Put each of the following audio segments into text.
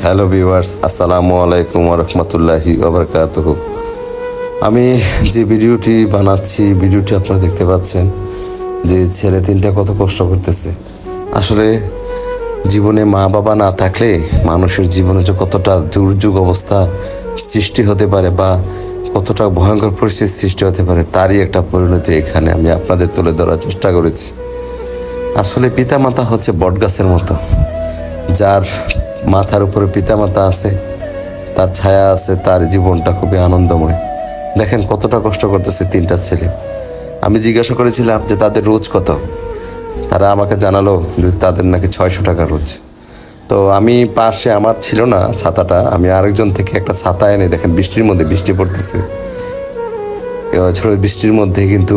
Hello viewers, আসসালামু আলাইকুম ওয়া রাহমাতুল্লাহি ওয়া বারাকাতুহু। আমি যে ভিডিওটি বানাচ্ছি, ভিডিওটি আপনারা দেখতে পাচ্ছেন যে ছেলে তিনটা কত কষ্ট করতেছে। আসলে জীবনে মা বাবা না থাকলে মানুষের জীবনে যে কতটা দুর্যোগ অবস্থা সৃষ্টি হতে পারে বা কতটা ভয়ঙ্কর পরিস্থিতির সৃষ্টি হতে পারে, তারই একটা পরিণতি এখানে আমি আপনাদের তুলে ধরার চেষ্টা করেছি। আসলে পিতামাতা হচ্ছে বটগাছের মতো, যার মাথার উপরে পিতামাতা আছে, তার ছায়া আছে, তার জীবনটা খুবই আনন্দময়। দেখেন কতটা কষ্ট করতেছে তিনটা ছেলে। আমি জিজ্ঞাসা করেছিলাম যে তাদের রোজ কত, তারা আমাকে জানালো যে তাদের নাকি 600 টাকা রোজ। তো আমি পাশে, আমার ছিল না ছাতাটা, আমি আরেকজন থেকে একটা ছাতা এনে, দেখেন বৃষ্টির মধ্যে, বৃষ্টি পড়তেছে, বৃষ্টির মধ্যে কিন্তু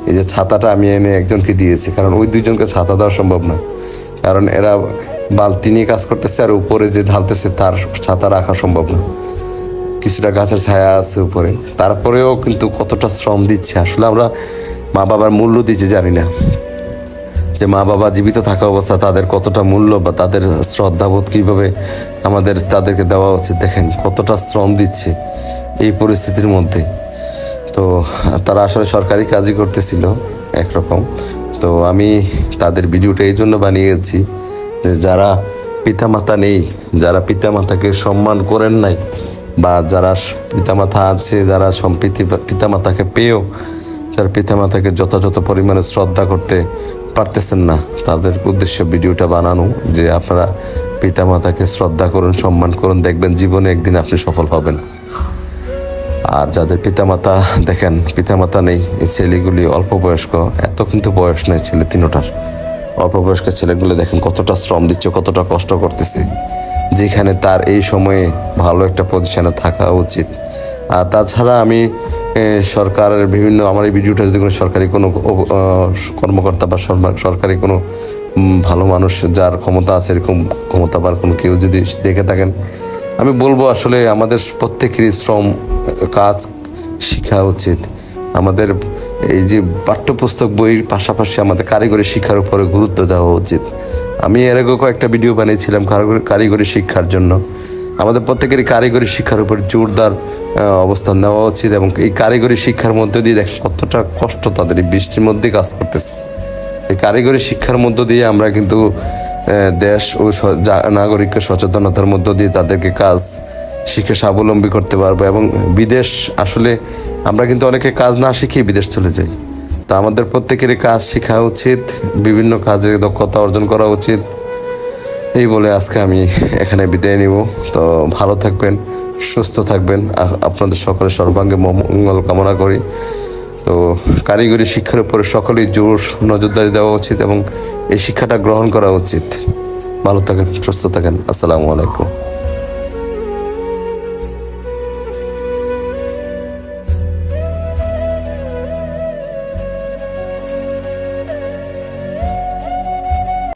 এই যে ছাতাটা আমি এনে একজনকে দিয়েছি, কারণ ওই দুইজনকে ছাতা দেওয়া সম্ভব না, কারণ এরা বালতি নিয়ে কাজ করতেছে আর উপরে যে ঢালতেছে তার ছাতা রাখা সম্ভব না। কিছুটা গাছের ছায়া আছে উপরে, তারপরেও কিন্তু কতটা শ্রম দিচ্ছে। আসলে আমরা মা বাবার মূল্য দিতে জানি না, যে মা বাবা জীবিত থাকা অবস্থা তাদের কতটা মূল্য বা তাদের শ্রদ্ধাবোধ কীভাবে আমাদের তাদেরকে দেওয়া উচিত। দেখেন কতটা শ্রম দিচ্ছে এই পরিস্থিতির মধ্যে। তো তারা আসলে সরকারি কাজই করতেছিল একরকম। তো আমি তাদের ভিডিওটা এই জন্য বানিয়েছি যে যারা পিতামাতা নেই, যারা পিতামাতাকে সম্মান করেন নাই, বা যারা পিতামাতা আছে, যারা সম্প্রীতি পিতামাতাকে পেয়েও যারা পিতামাতাকে যথাযথ পরিমাণে শ্রদ্ধা করতে পারতেছেন না, তাদের উদ্দেশ্যে ভিডিওটা বানানো যে আপনারা পিতামাতাকে শ্রদ্ধা করুন, সম্মান করুন, দেখবেন জীবনে একদিন আপনি সফল হবেন। আর যাদের পিতামাতা, দেখেন পিতামাতা নেই, এই ছেলেগুলি অল্প বয়স্ক, এত কিন্তু বয়স নেই ছেলে তিনোটার, অল্প বয়স্ক ছেলেগুলো দেখেন কতটা শ্রম দিচ্ছে, কতটা কষ্ট করতেছে, যেখানে তার এই সময়ে ভালো একটা পজিশনে থাকা উচিত। আর তাছাড়া আমি সরকারের বিভিন্ন, আমার এই ভিডিওটা যদি কোনো সরকারি কোনো কর্মকর্তা বা সরকারি কোনো ভালো মানুষ যার ক্ষমতা আছে, এরকম ক্ষমতাবান কোনো কেউ যদি দেখে থাকেন, আমি বলবো আসলে আমাদের প্রত্যেকেরই শ্রম কাজ শেখা উচিত। আমাদের এই যে পাঠ্যপুস্তক বইয়ের পাশাপাশি আমাদের কারিগরি শিক্ষার উপরে গুরুত্ব দেওয়া উচিত। আমি এর আগে কয়েকটা ভিডিও বানিয়েছিলাম কারিগরি শিক্ষার জন্য। আমাদের প্রত্যেকেরই কারিগরি শিক্ষার উপর জোরদার অবস্থান নেওয়া উচিত, এবং এই কারিগরি শিক্ষার মধ্যে দিয়ে দেখেন কতটা কষ্ট তাদের, এই বৃষ্টির মধ্যে কাজ করতেছে। এই কারিগরি শিক্ষার মধ্য দিয়ে আমরা কিন্তু দেশ ও নাগরিককে সচেতনতার মধ্য দিয়ে তাদেরকে কাজ শিখে স্বাবলম্বী করতে পারবো। এবং বিদেশ, আসলে আমরা কিন্তু অনেকে কাজ না শিখেই বিদেশ চলে যাই। তো আমাদের প্রত্যেকেরই কাজ শেখা উচিত, বিভিন্ন কাজে দক্ষতা অর্জন করা উচিত। এই বলে আজকে আমি এখানে বিদায় নিব। তো ভালো থাকবেন, সুস্থ থাকবেন, আপনাদের সকলের সর্বাঙ্গে মঙ্গল কামনা করি। তো কারিগরি শিক্ষার উপরে সকলেই জোর নজরদারি দেওয়া উচিত এবং এই শিক্ষাটা গ্রহণ করা উচিত। ভালো থাকেন, সুস্থ থাকেন, আসসালামু আলাইকুম।